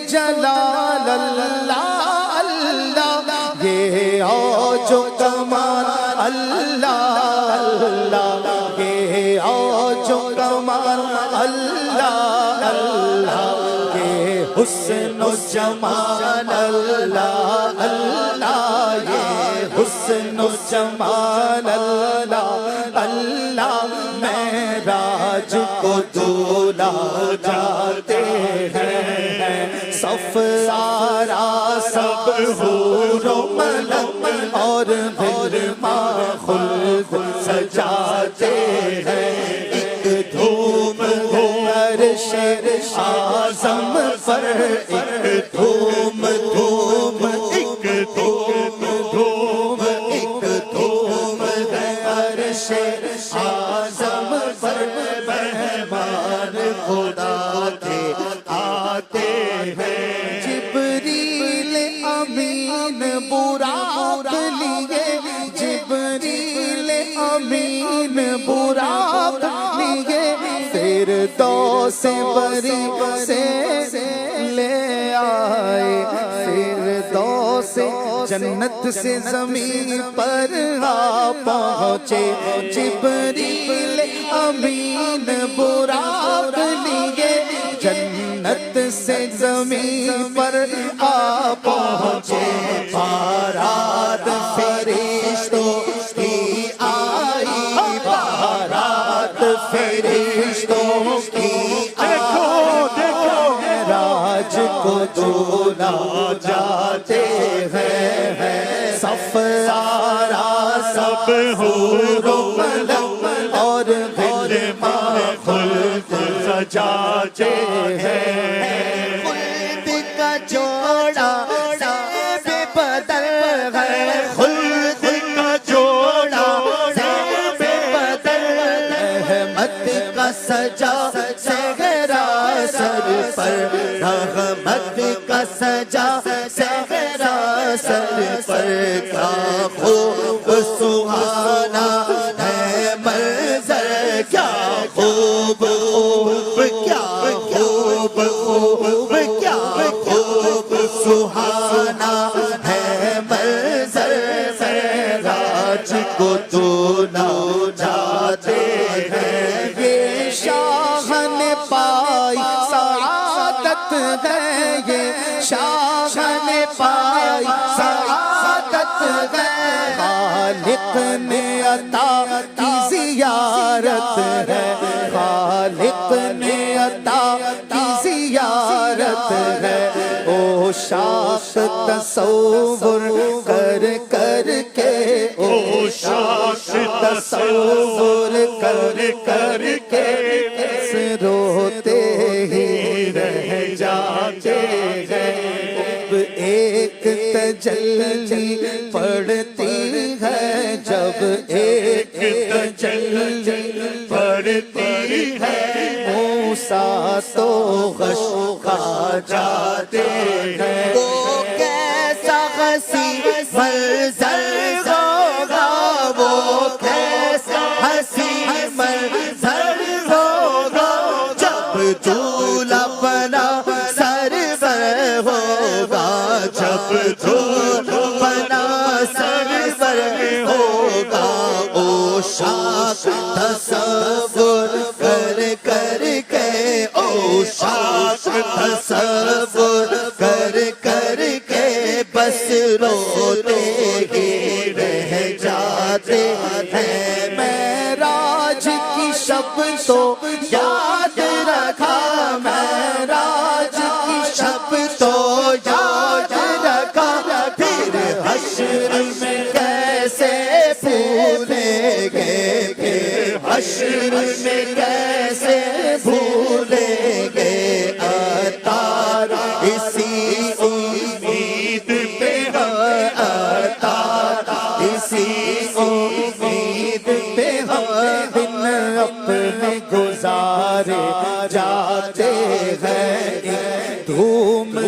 جلال اللہ اللہ، یہ اوج و کمال اللہ اللہ، یہ اوج و کمال اللہ اللہ، یہ حسن و جمال اللہ اللہ، یہ حسن و جمال اللہ اللہ، معراج کو دولا جاتے ہیں، صف آرا سب حور و ملک اور غلما خلد سجاتے ہیں، ایک دھوم عرش اعظم پر، ایک دھوم دھوم، ایک دھوم دھوم، ایک دھوم ہے عرش اعظم پر، مہمان خدا کے آتے ہیں، جبریل امین براق لیے، جبریل امین براق لیے، فردوس بری سے لے آئے، فردوس جنت سے زمین پر آ پہنچے، جبریل امین براق لیے، جنت سے زمین پر آ پہنچے، بارات فرشتوں کی آئی، بارات فرشتوں کی آئی، معراج کو دولا جاتے ہیں، صف آرا سب حور و ملک اور غلما خلد سجاتے ہیں، خلد کا جوڑا زیب بدل ہے، خلد کا جوڑا زیب بدل، احمد کا سجا صحرا سر پر، رحمت کا سجا صحرا سر پر، کیا خوب سہانا ہے منظر، کیا خوب خوب، کیا خوب خوب، کیا خوب سہانا ہے منظر، معراج کو دولا جاتے ہیں، یہ شاہ نے پائی سعادت ہے، یہ شاہ نے پائی سعادت ہے، خالق نے عطا کی زیارت ہے، خالق نے عطا کی زیارت ہے، او شاخ تصور کر کر کے، او شاخ تصور کر کر کے، روتے ہی رہ جاتے ہیں، اب ایک تجلی پڑتی ہے، جب ایک تجلی پڑتی ہے، موسیٰ تو غش کھا جاتے ہیں، وہ کیسا حسین منظر ہوگا، وہ کیسا حسین منظر ہوگا، جب دولہا بنا سرور ہوگا، جب دولہا بنا سرور ہوگا، او شاخ تصور کر کر کے، او شاخ تصور کر کر کے، بس روتے ہی رہ جاتے ہیں، معراج کی شب تو یاد رکھا، معراج کی شب تو یاد رکھا، پھر حشر میں کیسے بھولیں گے، پھر حشر میں کیسے بھولیں گے، عطار اسی امید پہ ہے، عطار اسی امید پہ ہے، دن اپنے گزارے جاتے ہیں، دھوم